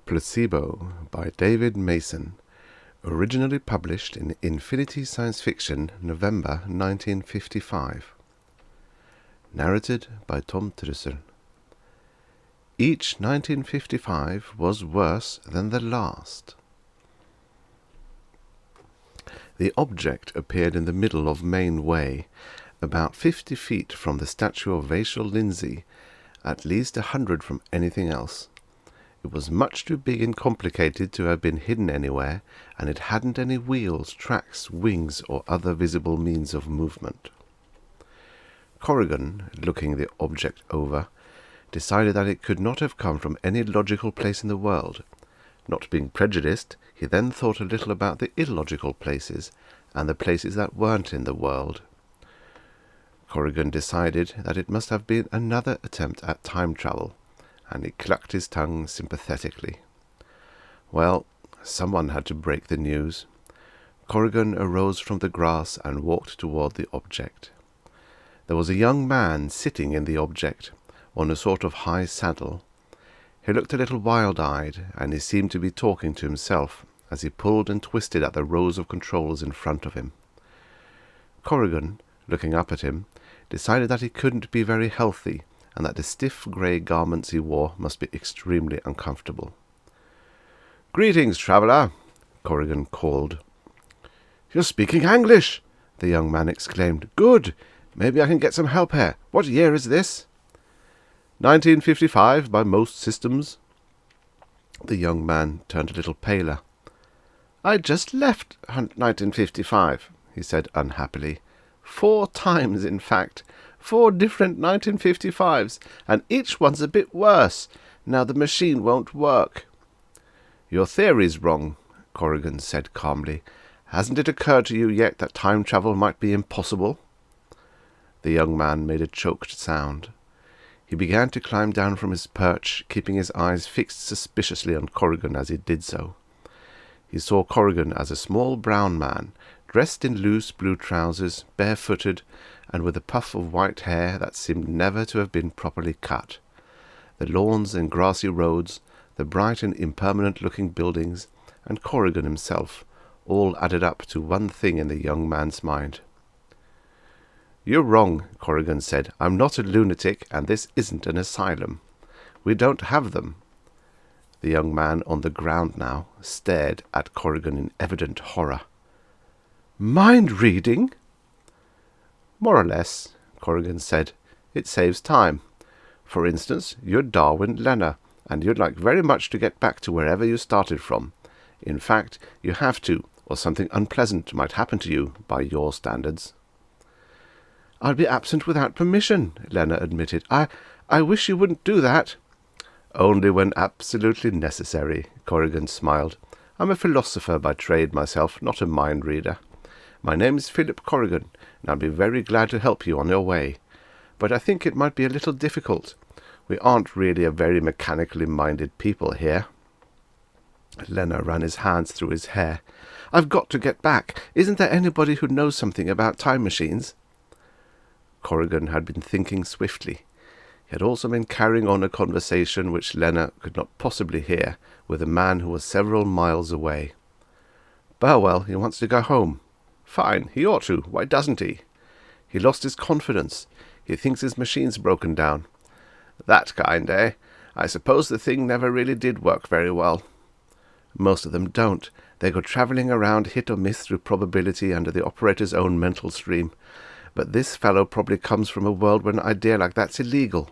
Placebo by David Mason, originally published in Infinity Science Fiction, November 1955. Narrated by Tom Trussel. Each 1955 was worse than the last. The object appeared in the middle of Main Way, about 50 feet from the statue of Vachel Lindsay, at least 100 from anything else. It was much too big and complicated to have been hidden anywhere, and it hadn't any wheels, tracks, wings, or other visible means of movement. Corrigan, looking the object over, decided that it could not have come from any logical place in the world. Not being prejudiced, he then thought a little about the illogical places, and the places that weren't in the world. Corrigan decided that it must have been another attempt at time travel, and he clucked his tongue sympathetically. Well, someone had to break the news. Corrigan arose from the grass and walked toward the object. There was a young man sitting in the object, on a sort of high saddle. He looked a little wild-eyed, and he seemed to be talking to himself as he pulled and twisted at the rows of controls in front of him. Corrigan, looking up at him, decided that he couldn't be very healthy, and that the stiff grey garments he wore must be extremely uncomfortable. "Greetings, traveller," Corrigan called. "You're speaking English!" the young man exclaimed. "Good! Maybe I can get some help here. What year is this?" 1955 by most systems." The young man turned a little paler. "I just left 1955, he said unhappily. 4 times, in fact. 4 different 1955s, and each one's a bit worse. Now the machine won't work." "Your theory's wrong," Corrigan said calmly. "Hasn't it occurred to you yet that time travel might be impossible?" The young man made a choked sound. He began to climb down from his perch, keeping his eyes fixed suspiciously on Corrigan as he did so. He saw Corrigan as a small brown man, dressed in loose blue trousers, barefooted, and with a puff of white hair that seemed never to have been properly cut. The lawns and grassy roads, the bright and impermanent-looking buildings, and Corrigan himself, all added up to one thing in the young man's mind. "You're wrong," Corrigan said. "I'm not a lunatic, and this isn't an asylum. We don't have them." The young man on the ground now stared at Corrigan in evident horror. "Mind-reading?" "More or less," Corrigan said. "It saves time. For instance, you're Darwin Lenner, and you'd like very much to get back to wherever you started from. In fact, you have to, or something unpleasant might happen to you by your standards." "I'd be absent without permission," Lenner admitted. I wish you wouldn't do that." "Only when absolutely necessary," Corrigan smiled. "I'm a philosopher by trade myself, not a mind-reader. My name's Philip Corrigan, and I'll be very glad to help you on your way. But I think it might be a little difficult. We aren't really a very mechanically minded people here." Lenner ran his hands through his hair. "I've got to get back. Isn't there anybody who knows something about time machines?" Corrigan had been thinking swiftly. He had also been carrying on a conversation which Lenner could not possibly hear with a man who was several miles away. "Well, he wants to go home. Fine, he ought to. Why doesn't he? He lost his confidence. He thinks his machine's broken down. That kind, eh? I suppose the thing never really did work very well." "Most of them don't. They go travelling around hit or miss through probability under the operator's own mental stream. But this fellow probably comes from a world where an idea like that's illegal."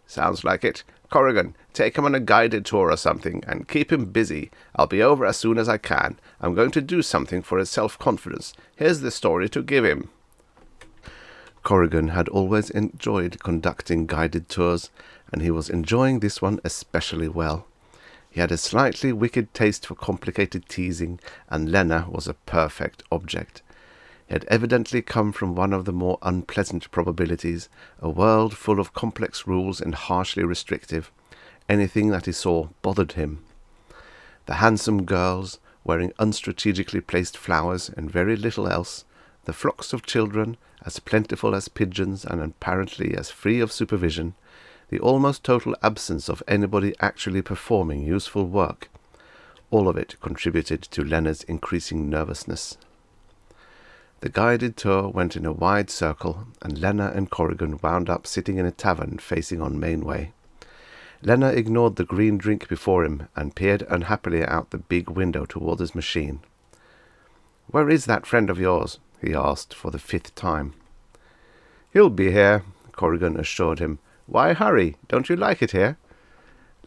"Sounds like it. Corrigan, take him on a guided tour or something, and keep him busy. I'll be over as soon as I can. I'm going to do something for his self-confidence. Here's the story to give him." Corrigan had always enjoyed conducting guided tours, and he was enjoying this one especially well. He had a slightly wicked taste for complicated teasing, and Lenner was a perfect object. He had evidently come from one of the more unpleasant probabilities, a world full of complex rules and harshly restrictive. Anything that he saw bothered him. The handsome girls, wearing unstrategically placed flowers and very little else, the flocks of children, as plentiful as pigeons and apparently as free of supervision, the almost total absence of anybody actually performing useful work. All of it contributed to Lena's increasing nervousness. The guided tour went in a wide circle, and Lena and Corrigan wound up sitting in a tavern facing on Mainway. Lena ignored the green drink before him and peered unhappily out the big window toward his machine. "Where is that friend of yours?" he asked for the 5th time. "He'll be here," Corrigan assured him. "Why hurry? Don't you like it here?"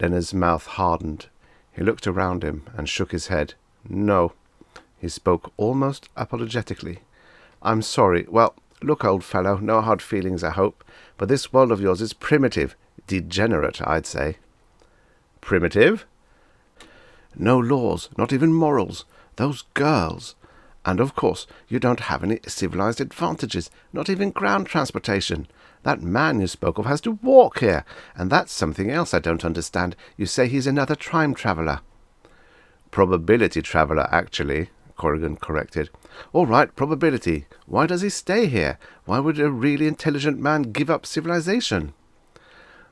Lena's mouth hardened. He looked around him and shook his head. "No." He spoke almost apologetically. "I'm sorry. Well, look, old fellow, no hard feelings, I hope, but this world of yours is primitive. Degenerate, I'd say." "Primitive?" "No laws, not even morals. Those girls. And, of course, you don't have any civilized advantages, not even ground transportation. That man you spoke of has to walk here, and that's something else I don't understand. You say he's another time traveller." "Probability traveller, actually," Corrigan corrected. "All right, probability. Why does he stay here? Why would a really intelligent man give up civilization?"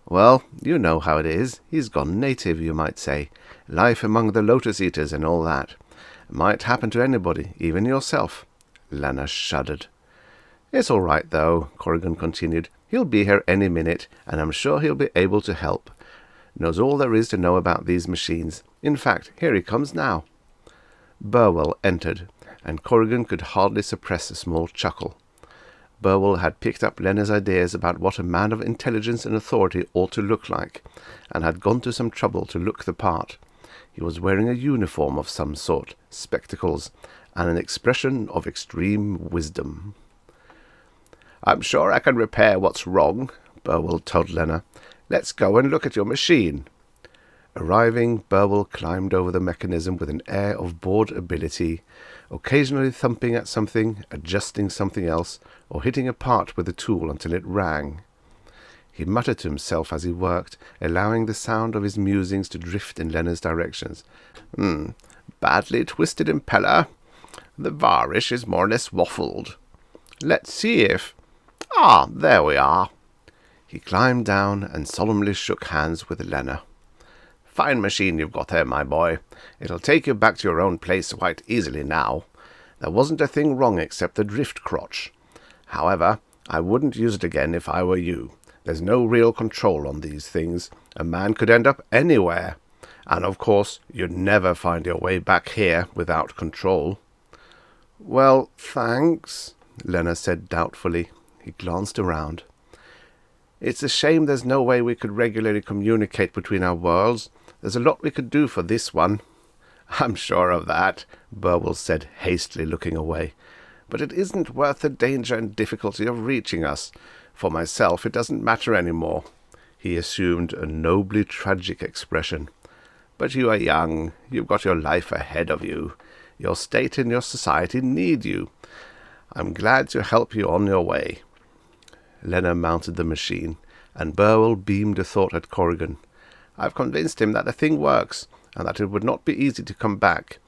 "Well, you know how it is. He's gone native, you might say. Life among the lotus-eaters and all that. Might happen to anybody, even yourself." Lena shuddered. "It's all right, though," Corrigan continued. "He'll be here any minute, and I'm sure he'll be able to help. Knows all there is to know about these machines. In fact, here he comes now." Burwell entered, and Corrigan could hardly suppress a small chuckle. Burwell had picked up Lena's ideas about what a man of intelligence and authority ought to look like, and had gone to some trouble to look the part. He was wearing a uniform of some sort, spectacles, and an expression of extreme wisdom. "I'm sure I can repair what's wrong," Burwell told Lena. "Let's go and look at your machine." Arriving, Burwell climbed over the mechanism with an air of bored ability, occasionally thumping at something, adjusting something else, or hitting a part with the tool until it rang. He muttered to himself as he worked, allowing the sound of his musings to drift in Lena's directions. Badly twisted impeller. The varish is more or less waffled. Let's see if... there we are." He climbed down and solemnly shook hands with Lena. "Fine machine you've got there, my boy. It'll take you back to your own place quite easily now. There wasn't a thing wrong except the drift crotch. However, I wouldn't use it again if I were you. There's no real control on these things. A man could end up anywhere. And, of course, you'd never find your way back here without control." "Well, thanks," Lena said doubtfully. He glanced around. "It's a shame there's no way we could regularly communicate between our worlds. There's a lot we could do for this one." "I'm sure of that," Burwell said, hastily looking away. "But it isn't worth the danger and difficulty of reaching us. For myself, it doesn't matter any more." He assumed a nobly tragic expression. "But you are young. You've got your life ahead of you. Your state and your society need you. I'm glad to help you on your way." Lena mounted the machine, and Burwell beamed a thought at Corrigan. "I've convinced him that the thing works, and that it would not be easy to come back.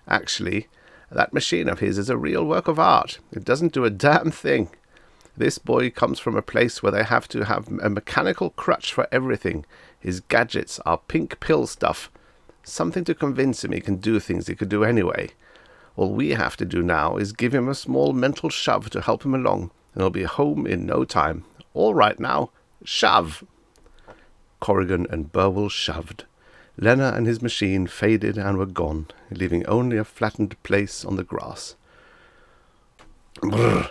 Actually, that machine of his is a real work of art. It doesn't do a damn thing. This boy comes from a place where they have to have a mechanical crutch for everything. His gadgets are pink pill stuff. Something to convince him he can do things he could do anyway. All we have to do now is give him a small mental shove to help him along, and he'll be home in no time. All right now, shove." Corrigan and Burwell shoved. Lena and his machine faded and were gone, leaving only a flattened place on the grass. "Brr,"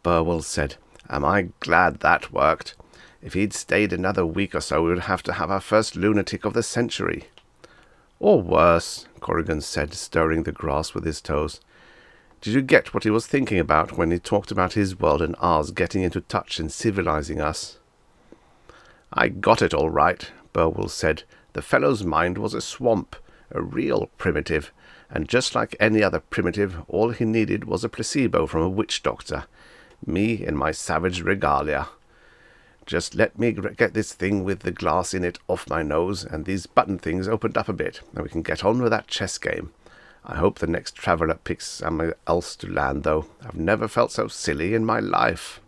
Burwell said. "Am I glad that worked. If he'd stayed another week or so, we would have to have our first lunatic of the century." "Or worse," Corrigan said, stirring the grass with his toes. "Did you get what he was thinking about when he talked about his world and ours getting into touch and civilizing us?" "I got it all right," Burwell said. "The fellow's mind was a swamp, a real primitive, and just like any other primitive, all he needed was a placebo from a witch doctor. Me in my savage regalia. Just let me get this thing with the glass in it off my nose, and these button things opened up a bit, and we can get on with that chess game. I hope the next traveller picks somewhere else to land, though. I've never felt so silly in my life."